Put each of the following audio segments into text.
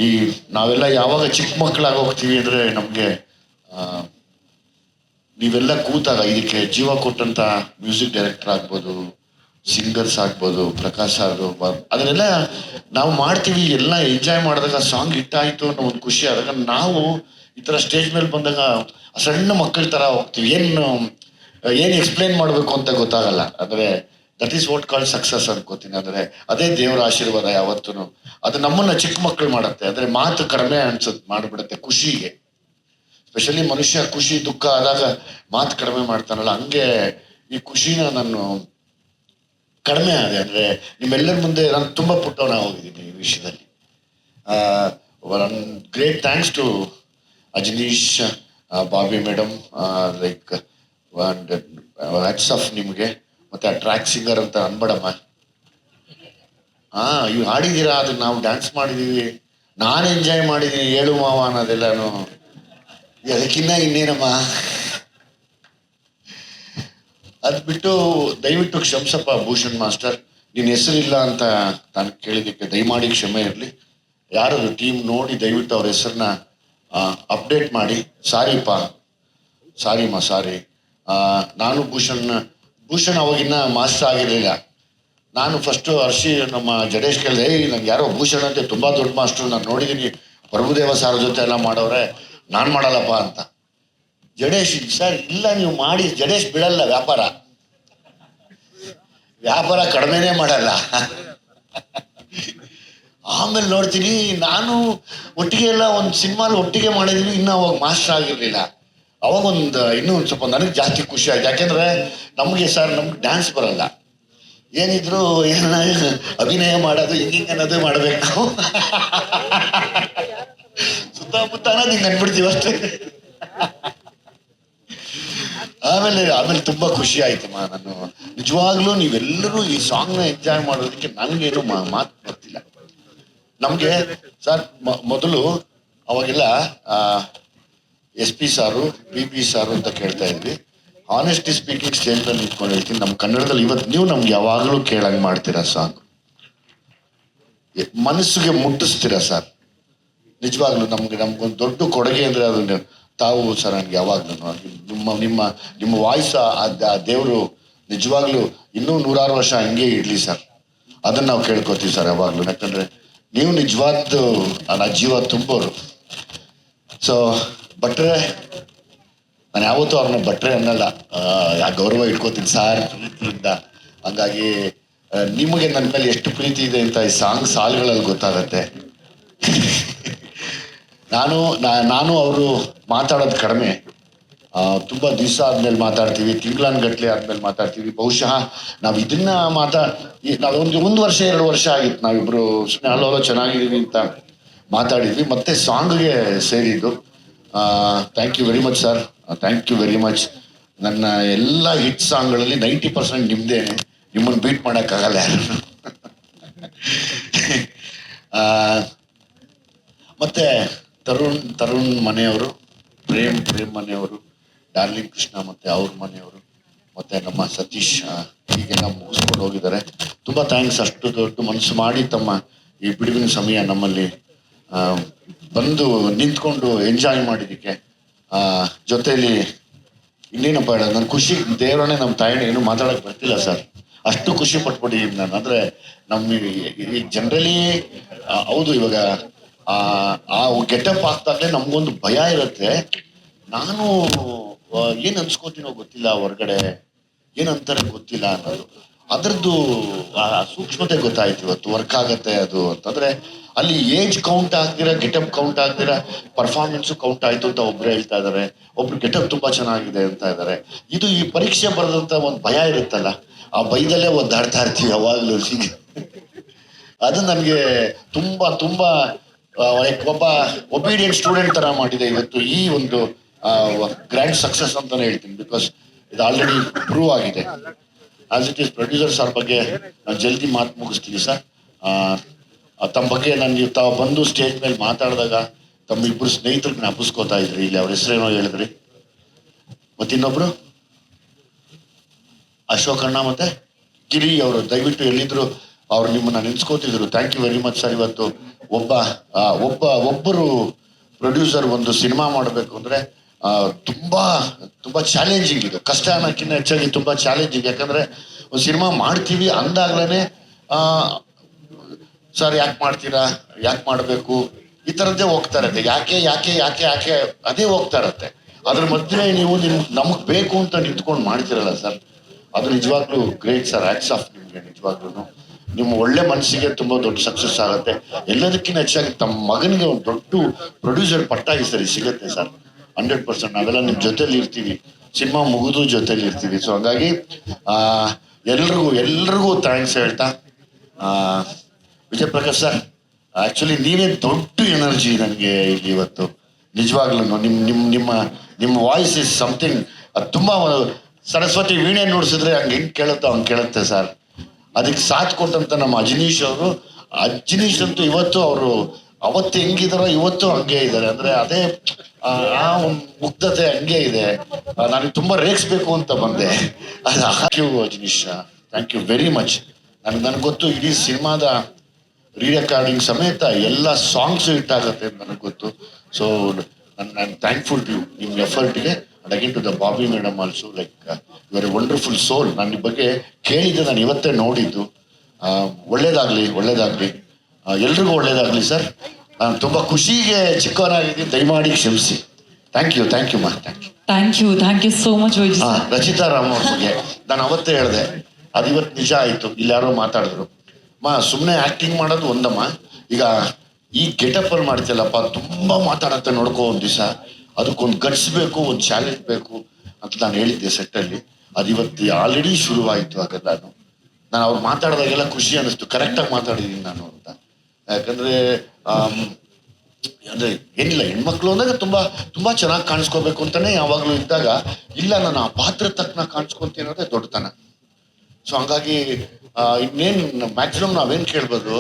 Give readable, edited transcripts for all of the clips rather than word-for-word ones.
ಈ ನಾವೆಲ್ಲ ಯಾವಾಗ ಚಿಕ್ಕ ಮಕ್ಕಳಾಗಿ ಹೋಗ್ತೀವಿ ಅಂದರೆ ನಮಗೆ ನೀವೆಲ್ಲ ಕೂತಾಗ ಇದಕ್ಕೆ ಜೀವ ಕೊಟ್ಟಂತ ಮ್ಯೂಸಿಕ್ ಡೈರೆಕ್ಟರ್ ಆಗ್ಬೋದು, ಸಿಂಗರ್ಸ್ ಆಗ್ಬೋದು, ಪ್ರಕಾಶ್ ಅವರು ಅದನ್ನೆಲ್ಲ ನಾವು ಮಾಡ್ತೀವಿ, ಎಲ್ಲ ಎಂಜಾಯ್ ಮಾಡಿದಾಗ ಸಾಂಗ್ ಹಿಟ್ ಆಯ್ತು ಅನ್ನೋ ಒಂದು ಖುಷಿ ಆದಾಗ ನಾವು ಈ ಥರ ಸ್ಟೇಜ್ ಮೇಲೆ ಬಂದಾಗ ಸಣ್ಣ ಮಕ್ಕಳ ಥರ ಹೋಗ್ತೀವಿ. ಏನು ಎಕ್ಸ್ಪ್ಲೈನ್ ಮಾಡಬೇಕು ಅಂತ ಗೊತ್ತಾಗಲ್ಲ. ಅಂದರೆ that is what called success ಅನ್ಕೋತೀನಿ. ಅಂದರೆ ಅದೇ ದೇವರ ಆಶೀರ್ವಾದ ಯಾವತ್ತೂ. ಅದು ನಮ್ಮನ್ನ ಚಿಕ್ಕ ಮಕ್ಕಳು ಮಾಡುತ್ತೆ. ಅಂದರೆ ಮಾತು ಕಡಿಮೆ ಅನ್ಸುತ್ತೆ ಮಾಡಿಬಿಡುತ್ತೆ ಖುಷಿಗೆ. ಸ್ಪೆಷಲಿ ಮನುಷ್ಯ ಖುಷಿ ದುಃಖ ಆದಾಗ ಮಾತು ಕಡಿಮೆ ಮಾಡ್ತಾನಲ್ಲ, ಹಂಗೆ ಈ ಖುಷಿನ ನಾನು ಕಡಿಮೆ ಆದೆ. ಅಂದರೆ ನಿಮ್ಮೆಲ್ಲರ ಮುಂದೆ ನಾನು ತುಂಬ ಪುಟ್ಟವನ ಹೋಗಿದ್ದೀನಿ ಈ ವಿಷಯದಲ್ಲಿ. One great thanks to Ajaneesh, Bobby madam, like hats off ನಿಮಗೆ. ಮತ್ತೆ ಆ ಟ್ರ್ಯಾಕ್ ಸಿಂಗರ್ ಅಂತ ಅನ್ಬೇಡಮ್ಮ. ಇವು ಹಾಡಿದ್ದೀರಾ, ಅದನ್ನ ನಾವು ಡ್ಯಾನ್ಸ್ ಮಾಡಿದ್ದೀವಿ, ನಾನು ಎಂಜಾಯ್ ಮಾಡಿದ್ದೀನಿ, ಹೇಳು ಮಾವ ಅನ್ನೋದೆಲ್ಲಾನು. ಅದಕ್ಕಿನ್ನ ಇನ್ನೇನಮ್ಮ. ಅದು ಬಿಟ್ಟು ದಯವಿಟ್ಟು ಕ್ಷಮಿಸಪ್ಪ ಭೂಷಣ್ ಮಾಸ್ಟರ್, ನಿನ್ನ ಹೆಸರಿಲ್ಲ ಅಂತ ನಾನು ಕೇಳಿದ್ದಕ್ಕೆ ದಯಮಾಡಿ ಕ್ಷಮೆ ಇರಲಿ. ಯಾರದು ಟೀಮ್ ನೋಡಿ ದಯವಿಟ್ಟು ಅವ್ರ ಹೆಸರನ್ನ ಅಪ್ಡೇಟ್ ಮಾಡಿ. ಸಾರಿಪ್ಪ, ಸಾರಿಮ್ಮ, ಸಾರಿ. ನಾನು ಭೂಷಣ್ ಅವಾಗಿನ್ನ ಮಾಸ್ಟರ್ ಆಗಿರಲಿಲ್ಲ. ನಾನು ಫಸ್ಟು ಹರ್ಷಿ ನಮ್ಮ ಜಡೇಶ್ ಕೇಳಿದೆ, ನಂಗೆ ಯಾರೋ ಭೂಷಣ್ ಅಂತ ತುಂಬ ದೊಡ್ಡ ಮಾಸ್ಟ್ರು, ನಾನು ನೋಡಿದ್ದೀನಿ, ಪ್ರಭುದೇವ ಸಾರ್ ಜೊತೆ ಎಲ್ಲ ಮಾಡೋರೆ, ನಾನು ಮಾಡಲ್ಲಪ್ಪ ಅಂತ. ಜಡೇಶ್ ಸರ್ ಇಲ್ಲ ನೀವು ಮಾಡಿ, ಜಡೇಶ್ ಬಿಡಲ್ಲ, ವ್ಯಾಪಾರ ಕಡಿಮೆನೇ ಮಾಡಲ್ಲ. ಆಮೇಲೆ ನೋಡ್ತೀನಿ, ನಾನು ಒಟ್ಟಿಗೆ ಎಲ್ಲ ಒಂದು ಸಿನಿಮಾಲ್ ಒಟ್ಟಿಗೆ ಮಾಡಿದೀನಿ, ಇನ್ನೂ ಅವಾಗ ಮಾಸ್ಟರ್ ಆಗಿರಲಿಲ್ಲ. ಅವಾಗ ಇನ್ನೂ ಒಂದು ಸ್ವಲ್ಪ ನನಗೆ ಜಾಸ್ತಿ ಖುಷಿ ಆಯ್ತು. ಯಾಕೆಂದ್ರೆ ನಮಗೆ ಸರ್ ನಮ್ಗೆ ಡ್ಯಾನ್ಸ್ ಬರಲ್ಲ, ಏನಿದ್ರು ಏನ ಅಭಿನಯ ಮಾಡೋದು ಹಿಂಗಿಂಗ್ ಅನ್ನೋದು ಮಾಡ್ಬೇಕು ನಾವು. ಸುತ್ತಮುತ್ತ ಅನ್ನೋದು ಹಿಂಗೆ ಅನ್ಬಿಡ್ತೀವಿ ಅಷ್ಟೇ. ಆಮೇಲೆ ತುಂಬಾ ಖುಷಿ ಆಯ್ತಮ್ಮ. ನಾನು ನಿಜವಾಗ್ಲೂ ನೀವೆಲ್ಲರೂ ಈ ಸಾಂಗ್ನ ಎಂಜಾಯ್ ಮಾಡೋದಕ್ಕೆ ನನಗೇನು ಮಾತು ಬರ್ತಿಲ್ಲ. ನಮಗೆ ಸರ್ ಮೊದಲು ಅವಾಗೆಲ್ಲ SP ಸಾರು, PP ಸಾರು ಅಂತ ಕೇಳ್ತಾ ಇದ್ವಿ. ಆನೆಸ್ಟಿ ಸ್ಪೀಕಿಂಗ್ ಸ್ಟೇಜ್ನಲ್ಲಿ ನಿಂತ್ಕೊಂಡು ಹೇಳ್ತೀನಿ, ನಮ್ಮ ಕನ್ನಡದಲ್ಲಿ ಇವತ್ತು ನೀವು ನಮ್ಗೆ ಯಾವಾಗಲೂ ಕೇಳಂಗೆ ಮಾಡ್ತೀರಾ ಸಾಂಗ್, ಮನಸ್ಸಿಗೆ ಮುಟ್ಟಿಸ್ತೀರಾ ಸರ್. ನಿಜವಾಗ್ಲೂ ನಮ್ಗೊಂದು ದೊಡ್ಡ ಕೊಡುಗೆ ಅಂದರೆ ಅದು ತಾವು ಸರ್. ನನಗೆ ಯಾವಾಗಲೂ ನಿಮ್ಮ ವಾಯ್ಸ್ ಆ ದೇವರು ನಿಜವಾಗ್ಲೂ ಇನ್ನೂ 100 ವರ್ಷ ಹಂಗೆ ಇರಲಿ ಸರ್. ಅದನ್ನು ನಾವು ಕೇಳ್ಕೊತೀವಿ ಸರ್ ಯಾವಾಗಲೂ. ಯಾಕಂದರೆ ನೀವು ನಿಜವಾದ್ದು ನನ್ನ ಜೀವ ತುಂಬೋರು. ಸೊ ಭಟ್ರೆ, ನಾನು ಯಾವತ್ತೂ ಅವ್ರನ್ನ ಭಟ್ರೆ ಅನ್ನಲ್ಲ, ಗೌರವ ಇಟ್ಕೋತೀನಿ ಸಾರ್ ಪ್ರೀತಿಯಿಂದ. ಹಂಗಾಗಿ ನಿಮಗೆ ನನ್ನ ಮೇಲೆ ಎಷ್ಟು ಪ್ರೀತಿ ಇದೆ ಅಂತ ಈ ಸಾಲುಗಳಲ್ಲಿ ಗೊತ್ತಾಗತ್ತೆ. ನಾನು ಅವರು ಮಾತಾಡೋದು ಕಡಿಮೆ, ತುಂಬ ದಿವಸ ಆದ್ಮೇಲೆ ಮಾತಾಡ್ತೀವಿ, ತಿಂಗಳನ್ಗಟ್ಲೆ ಆದ್ಮೇಲೆ ಮಾತಾಡ್ತೀವಿ. ಬಹುಶಃ ನಾವು ಇದನ್ನ ನಾವು ಒಂದು ವರ್ಷ 2 ವರ್ಷ ಆಗಿತ್ತು ನಾವಿಬ್ರು ಸುಮ್ಮನೆ ಅಲ್ಲೋ ಚೆನ್ನಾಗಿದ್ದೀವಿ ಅಂತ ಮಾತಾಡಿದ್ವಿ, ಮತ್ತೆ ಸಾಂಗ್ಗೆ ಸೇರಿದ್ದು. Thank you very much sir, thank you very much. ನನ್ನ ಎಲ್ಲ ಹಿಟ್ ಸಾಂಗ್ಗಳಲ್ಲಿ 90% ನಿಮ್ದೇನೆ, ನಿಮ್ಮನ್ನು ಬೀಟ್ ಮಾಡೋಕ್ಕಾಗಲ್ಲ ಯಾರು. ಮತ್ತೆ ತರುಣ್ ಮನೆಯವರು, ಪ್ರೇಮ್ ಮನೆಯವರು, ಡಾರ್ಲಿಂಗ್ ಕೃಷ್ಣ ಮತ್ತೆ ಅವ್ರ ಮನೆಯವರು, ಮತ್ತೆ ನಮ್ಮ ಸತೀಶ್ ಹೀಗೆಲ್ಲ ಮುಗಿಸ್ಕೊಂಡು ಹೋಗಿದ್ದಾರೆ. ತುಂಬ ಥ್ಯಾಂಕ್ಸ್. ಅಷ್ಟು ದೊಡ್ಡ ಮನಸ್ಸು ಮಾಡಿ ತಮ್ಮ ಈ ಬಿಡುವಿನ ಸಮಯ ನಮ್ಮಲ್ಲಿ ಬಂದು ನಿಂತ್ಕೊಂಡು ಎಂಜಾಯ್ ಮಾಡಿದ್ದಕ್ಕೆ. ಜೊತೆಯಲ್ಲಿ ಇನ್ನೇನಪ್ಪ ಹೇಳೋದು, ನನ್ನ ಖುಷಿ ದೇವರನ್ನೇ ನಮ್ಮ ತಾಯಿನ ಏನು ಮಾತಾಡೋಕೆ ಬರ್ತಿಲ್ಲ ಸರ್, ಅಷ್ಟು ಖುಷಿ ಪಟ್ಬಿಟ್ಟಿದ್ದೀನಿ ನಾನು. ಅಂದರೆ ಈಗ ಜನರಲಿ ಹೌದು, ಇವಾಗ ಆ ಗೆಟಪ್ ಆಗ್ತಾಗಲೇ ನಮಗೊಂದು ಭಯ ಇರುತ್ತೆ. ನಾನು ಏನು ಅನ್ಸ್ಕೋತೀನೋ ಗೊತ್ತಿಲ್ಲ, ಹೊರಗಡೆ ಏನಂತಾರೆ ಗೊತ್ತಿಲ್ಲ ಅನ್ನೋದು, ಅದರದ್ದು ಸೂಕ್ಷ್ಮತೆ ಗೊತ್ತಾಯ್ತು ಇವತ್ತು. ವರ್ಕ್ ಆಗತ್ತೆ ಅದು ಅಂತಂದ್ರೆ ಅಲ್ಲಿ ಏಜ್ ಕೌಂಟ್ ಆಗ್ದಿರ, ಗೆಟಪ್ ಕೌಂಟ್ ಆಗ್ದಿರ ಪರ್ಫಾರ್ಮೆನ್ಸು ಕೌಂಟ್ ಆಯ್ತು ಅಂತ ಒಬ್ರು ಹೇಳ್ತಾ ಇದಾರೆ, ಒಬ್ರು ಗೆಟಪ್ ತುಂಬಾ ಚೆನ್ನಾಗಿದೆ ಅಂತ ಇದ್ದಾರೆ. ಇದು ಈ ಪರೀಕ್ಷೆ ಬರೆದಂತ ಒಂದು ಭಯ ಇರುತ್ತಲ್ಲ, ಆ ಭಯದಲ್ಲೇ ಒದ್ದಾಡ್ತಾ ಇರ್ತೀವಿ ಯಾವಾಗ್ಲೂ. ಅದು ನನಗೆ ತುಂಬಾ ತುಂಬಾ ಒಬ್ಬ ಒಬಿಡಿಯಂಟ್ ಸ್ಟೂಡೆಂಟ್ ತರ ಮಾಡಿದೆ ಇವತ್ತು ಈ ಒಂದು ಗ್ರ್ಯಾಂಡ್ ಸಕ್ಸಸ್ ಅಂತಾನೆ ಹೇಳ್ತೀನಿ. ಬಿಕಾಸ್ ಇದು ಆಲ್ರೆಡಿ ಪ್ರೂವ್ ಆಗಿದೆ. As it is producer sir ಬಗ್ಗೆ ನಾನು ಜಲ್ದಿ ಮಾತು ಮುಗಿಸ್ತೀನಿ ಸರ್. ತಮ್ಮ ಬಗ್ಗೆ ನೀವು ತಾವು ಬಂದು ಸ್ಟೇಜ್ ಮೇಲೆ ಮಾತಾಡಿದಾಗ ತಮ್ಮ ಇಬ್ಬರು ಸ್ನೇಹಿತರಿಗೆ ಜ್ಞಾಪಿಸ್ಕೋತಾ ಇದ್ರಿ. ಇಲ್ಲಿ ಅವ್ರ ಹೆಸರೇನೋ ಹೇಳಿದ್ರಿ, ಮತ್ತಿನ್ನೊಬ್ರು ಅಶೋಕಣ್ಣ ಮತ್ತೆ ಗಿರಿ ಅವರು ದಯವಿಟ್ಟು ಎಲ್ಲಿದ್ರು ಅವ್ರು ನಿಮ್ಮನ್ನ ನೆನ್ಸ್ಕೋತಿದ್ರು. Thank you very much sir. ಇವತ್ತು ಒಬ್ಬ ಒಬ್ಬರು ಪ್ರೊಡ್ಯೂಸರ್ ಒಂದು ಸಿನಿಮಾ ಮಾಡಬೇಕು ಅಂದ್ರೆ ತುಂಬಾ ತುಂಬಾ ಚಾಲೆಂಜಿಂಗ್ ಇದು. ಕಷ್ಟ ಅನ್ನೋಕ್ಕಿಂತ ಹೆಚ್ಚಾಗಿ ತುಂಬಾ ಚಾಲೆಂಜಿಂಗ್. ಯಾಕಂದ್ರೆ ಒಂದು ಸಿನಿಮಾ ಮಾಡ್ತೀವಿ ಅಂದಾಗ್ಲೇನೆ ಸರ್ ಯಾಕೆ ಮಾಡ್ತೀರಾ, ಯಾಕೆ ಮಾಡಬೇಕು, ಈ ಥರದ್ದೇ ಹೋಗ್ತಾ ಇರತ್ತೆ. ಯಾಕೆ ಯಾಕೆ ಯಾಕೆ ಯಾಕೆ ಅದೇ ಹೋಗ್ತಾ ಇರತ್ತೆ. ಅದ್ರ ಮಧ್ಯೆ ನೀವು ನಮಗೆ ಬೇಕು ಅಂತ ನಿಂತ್ಕೊಂಡು ಮಾಡ್ತಿರಲ್ಲ ಸರ್, ಅದು ನಿಜವಾಗ್ಲೂ ಗ್ರೇಟ್ ಸರ್. ಹ್ಯಾಟ್ಸ್ ಆಫ್ ನಿಮಗೆ. ನಿಜವಾಗ್ಲೂ ನಿಮ್ಮ ಒಳ್ಳೆ ಮನಸ್ಸಿಗೆ ತುಂಬ ದೊಡ್ಡ ಸಕ್ಸಸ್ ಆಗುತ್ತೆ. ಎಲ್ಲದಕ್ಕಿಂತ ಹೆಚ್ಚಾಗಿ ತಮ್ಮ ಮಗನಿಗೆ ಒಂದು ದೊಡ್ಡ ಪ್ರೊಡ್ಯೂಸರ್ ಪಟ್ಟ ಈ ಸರಿ ಸಿಗುತ್ತೆ ಸರ್. 100% ನಾವೆಲ್ಲ ನಿಮ್ಮ ಜೊತೆಲಿ ಇರ್ತೀವಿ, ಸಿನಿಮಾ ಮುಗಿದು ಜೊತೆಲಿ ಇರ್ತೀವಿ. ಸೊ ಹಾಗಾಗಿ ಎಲ್ರಿಗೂ ಥ್ಯಾಂಕ್ಸ್ ಹೇಳ್ತಾ, ವಿಜಯ್ ಪ್ರಕಾಶ್ ಸರ್ ಆಕ್ಚುಲಿ ನೀವೇ ದೊಡ್ಡ ಎನರ್ಜಿ ನನಗೆ ಇಲ್ಲಿ ಇವತ್ತು. ನಿಜವಾಗ್ಲೂ ನಿಮ್ಮ ವಾಯ್ಸ್ ಇಸ್ ಸಮಥಿಂಗ್. ಅದು ತುಂಬ ಸರಸ್ವತಿ ವೀಣೆ ನುಡಿಸಿದ್ರೆ ಹೆಂಗೆ ಕೇಳುತ್ತೋ ಹಂಗೆ ಕೇಳುತ್ತೆ ಸರ್. ಅದಕ್ಕೆ ಸಾಥ್ ಕೊಟ್ಟಂತ ನಮ್ಮ ಅಜನೀಶ್ ಅಂತೂ ಇವತ್ತು ಅವರು ಅವತ್ತು ಹೆಂಗಿದಾರೋ ಇವತ್ತು ಹಂಗೆ ಇದ್ದಾರೆ. ಅಂದ್ರೆ ಅದೇ ಆ ಮುಗ್ಧತೆ ಹಂಗೆ ಇದೆ. ನನಗೆ ತುಂಬಾ ರೇಗಿಸ್ಬೇಕು ಅಂತ ಬಂದೆ. Thank you Ajaneesh, thank you very much. ನನಗೆ ಗೊತ್ತು ಇಡೀ ಸಿನಿಮಾದ ರೀ ರೆಕಾರ್ಡಿಂಗ್ ಸಮೇತ ಎಲ್ಲ ಸಾಂಗ್ಸು ಹಿಟ್ ಆಗುತ್ತೆ ಅಂತ ನನಗೆ ಗೊತ್ತು. ಸೊ ನಾನು ಥ್ಯಾಂಕ್ಫುಲ್ ಟು ಯು, ನಿಮ್ಮ ಎಫರ್ಟ್ಗೆ. And again to the Bobby madam also, like you are a wonderful soul. ನಾನು ನಿಮ್ಮ ಬಗ್ಗೆ ಕೇಳಿದ್ದೆ, ನಾನು ಇವತ್ತೇ ನೋಡಿದ್ದು. ಒಳ್ಳೇದಾಗ್ಲಿ ಎಲ್ರಿಗೂ ಒಳ್ಳೇದಾಗ್ಲಿ ಸರ್. ನಾನು ತುಂಬ ಖುಷಿಗೆ ಚಿಕ್ಕವನಾಗಿದ್ದೀನಿ, ದಯಮಾಡಿ ಕ್ಷಮಿಸಿ. ಥ್ಯಾಂಕ್ ಯು ಮಾ, thank you so much. Rachita Ram ಅವ್ರ ಬಗ್ಗೆ ನಾನು ಅವತ್ತೇ ಹೇಳಿದೆ, ಅದು ಇವತ್ತು ನಿಜ ಆಯಿತು. ಇಲ್ಲಿ ಯಾರೋ ಮಾತಾಡಿದ್ರು, ಸುಮ್ಮನೆ ಆ್ಯಕ್ಟಿಂಗ್ ಮಾಡೋದು ಒಂದಮ್ಮ, ಈಗ ಈ ಗೆಟಪ್ ಅಲ್ಲಿ ಮಾಡ್ತಿಲ್ಲಪ್ಪ, ತುಂಬ ಮಾತಾಡತ್ತೆ ನೋಡ್ಕೋ ಒಂದು ದಿವಸ, ಅದಕ್ಕೊಂದು ಗಟ್ಸ್ ಬೇಕು, ಒಂದು ಚಾಲೆಂಜ್ ಬೇಕು ಅಂತ ನಾನು ಹೇಳಿದ್ದೆ ಸೆಟ್ಟಲ್ಲಿ. ಅದು ಇವತ್ತು ಆಲ್ರೆಡಿ ಶುರುವಾಯಿತು. ಹಾಗಾದ್ರೆ ನಾನು ಅವ್ರು ಮಾತಾಡಿದಾಗೆಲ್ಲ ಖುಷಿ ಅನ್ನಿಸ್ತು, ಕರೆಕ್ಟಾಗಿ ಮಾತಾಡಿದ್ದೀನಿ ನಾನು ಅಂತ. ಯಾಕಂದರೆ ಅಂದರೆ ಏನಿಲ್ಲ, ಹೆಣ್ಮಕ್ಳು ಅಂದಾಗ ತುಂಬ ಚೆನ್ನಾಗಿ ಕಾಣಿಸ್ಕೋಬೇಕು ಅಂತಲೇ ಯಾವಾಗಲೂ ಇದ್ದಾಗ, ಇಲ್ಲ ನಾನು ಆ ಪಾತ್ರ ತಕ್ಕನ ಕಾಣಿಸ್ಕೊಂತೀನಿ ಅನ್ನೋದೇ ದೊಡ್ಡತನ. ಸೊ ಹಂಗಾಗಿ ಇನ್ನೇನು ಮ್ಯಾಕ್ಸಿಮಮ್ ನಾವೇನು ಕೇಳ್ಬೋದು,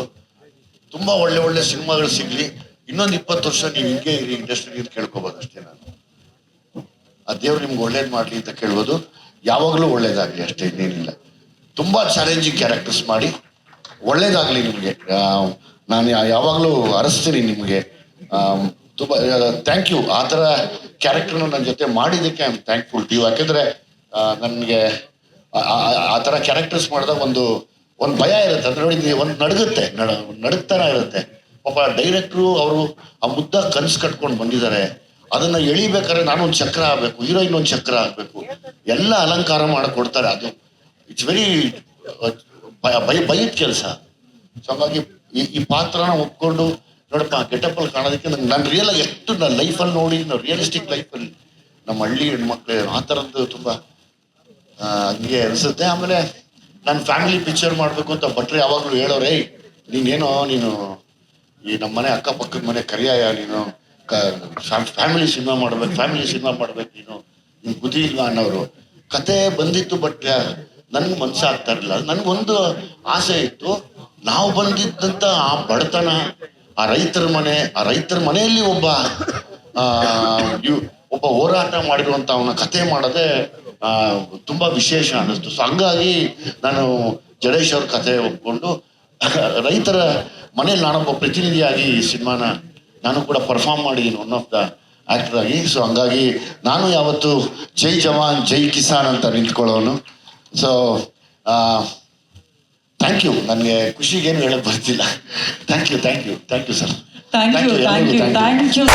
ತುಂಬ ಒಳ್ಳೆ ಸಿನಿಮಾಗಳು ಸಿಗಲಿ, ಇನ್ನೊಂದು 20 ವರ್ಷ ನೀವು ಹಿಂಗೆ ಇರಿ ಇಂಡಸ್ಟ್ರಿ ಅಂತ ಕೇಳ್ಕೊಬೋದು ಅಷ್ಟೇ. ನಾನು ಆ ದೇವ್ರು ನಿಮ್ಗೆ ಒಳ್ಳೇದು ಮಾಡಲಿ ಅಂತ ಕೇಳ್ಬೋದು. ಯಾವಾಗಲೂ ಒಳ್ಳೇದಾಗಲಿ ಅಷ್ಟೇ, ಇನ್ನೇನಿಲ್ಲ. ತುಂಬ ಚಾಲೆಂಜಿಂಗ್ ಕ್ಯಾರೆಕ್ಟರ್ಸ್ ಮಾಡಿ ಒಳ್ಳೇದಾಗಲಿ ನಿಮಗೆ. ನಾನು ಯಾವಾಗಲೂ ಅರಸ್ತೀನಿ ನಿಮಗೆ. ತುಂಬ ಥ್ಯಾಂಕ್ ಯು. ಆ ಥರ ಕ್ಯಾರೆಕ್ಟರ್ನ ನನ್ನ ಜೊತೆ ಮಾಡಿದ್ದಕ್ಕೆ I am thankful to you. ಯಾಕೆಂದರೆ ನನಗೆ ಆ ಥರ ಕ್ಯಾರೆಕ್ಟರ್ಸ್ ಮಾಡಿದಾಗ ಒಂದು ಭಯ ಇರುತ್ತೆ. ಅಂದ್ರೆ ನೋಡಿ, ಒಂದು ನಡುಗ್ತಾನ ಇರುತ್ತೆ. ಪಾಪ ಡೈರೆಕ್ಟ್ರು ಅವರು ಆ ಮುದ್ದ ಕನಸು ಕಟ್ಕೊಂಡು ಬಂದಿದ್ದಾರೆ. ಅದನ್ನು ಎಳಿಬೇಕಾದ್ರೆ ನಾನೊಂದು ಚಕ್ರ ಆಗಬೇಕು, ಹೀರೋಯಿನ್ ಒಂದು ಚಕ್ರ ಆಗಬೇಕು, ಎಲ್ಲ ಅಲಂಕಾರ ಮಾಡಿಕೊಡ್ತಾರೆ. ಅದು ಇಟ್ಸ್ ವೆರಿ ಭಯದ ಕೆಲಸ. ಸೊ ಹಾಗಾಗಿ ಈ ಪಾತ್ರನ ಒಪ್ಕೊಂಡು ನೋಡಪ್ಪ, ಗೆಟಪ್ಪಲ್ಲಿ ಕಾಣೋದಕ್ಕೆ ನಾನು ರಿಯಲಾಗಿ ಎಷ್ಟು ನನ್ನ ಲೈಫಲ್ಲಿ ನೋಡಿ, ರಿಯಲಿಸ್ಟಿಕ್ ಲೈಫಲ್ಲಿ ನಮ್ಮ ಹಳ್ಳಿ ಹೆಣ್ಮಕ್ಳು ಆ ಥರದ್ದು ತುಂಬ ಹಂಗೆ ಅನಿಸುತ್ತೆ. ಆಮೇಲೆ ನಾನು ಫ್ಯಾಮಿಲಿ ಪಿಕ್ಚರ್ ಮಾಡಬೇಕು ಅಂತ ಭಟ್ರು ಯಾವಾಗಲೂ ಹೇಳೋರೆ, ನೀನು ಈ ನಮ್ಮ ಮನೆ ಅಕ್ಕಪಕ್ಕದ ಮನೆ ಕರಿಯಾಯ, ನೀನು ಫ್ಯಾಮಿಲಿ ಸಿನಿಮಾ ಮಾಡ್ಬೇಕು ನೀನು ಬುದ್ಧಿ ಇಲ್ವಾ ಅನ್ನೋರು. ಕತೆ ಬಂದಿತ್ತು, ಬಟ್ ನನ್ಗೆ ಮನ್ಸು ಆಗ್ತಾ ಇರಲಿಲ್ಲ. ನನಗೊಂದು ಆಸೆ ಇತ್ತು, ನಾವು ಬಂದಿದ್ದಂಥ ಆ ಬಡತನ, ಆ ರೈತರ ಮನೆಯಲ್ಲಿ ಒಬ್ಬ ಹೋರಾಟ ಮಾಡಿರುವಂಥ ಅವನ ಕತೆ ಮಾಡೋದೇ ತುಂಬ ವಿಶೇಷ ಅನ್ನಿಸ್ತು. ಸೊ ಹಂಗಾಗಿ ನಾನು ಜಡೇಶ್ ಅವ್ರ ಕತೆ ಒಪ್ಕೊಂಡು ರೈತರ ಮನೇಲಿ ನಾನೊಬ್ಬ ಪ್ರತಿನಿಧಿಯಾಗಿ ಈ ಸಿನಿಮಾನ ನಾನು ಕೂಡ ಪರ್ಫಾರ್ಮ್ ಮಾಡಿದ್ದೀನಿ, ಒನ್ ಆಫ್ ದ ಆ್ಯಕ್ಟರ್ ಆಗಿ. ಸೊ ಹಂಗಾಗಿ ನಾನು ಯಾವತ್ತು ಜೈ ಜವಾನ್ ಜೈ ಕಿಸಾನ್ ಅಂತ ನಿಂತ್ಕೊಳ್ಳೋನು. So thank you. ನನಗೆ ಖುಷಿಗೇನು ಹೇಳಕ್ ಬರ್ತಿಲ್ಲ. Thank you sir. Thank you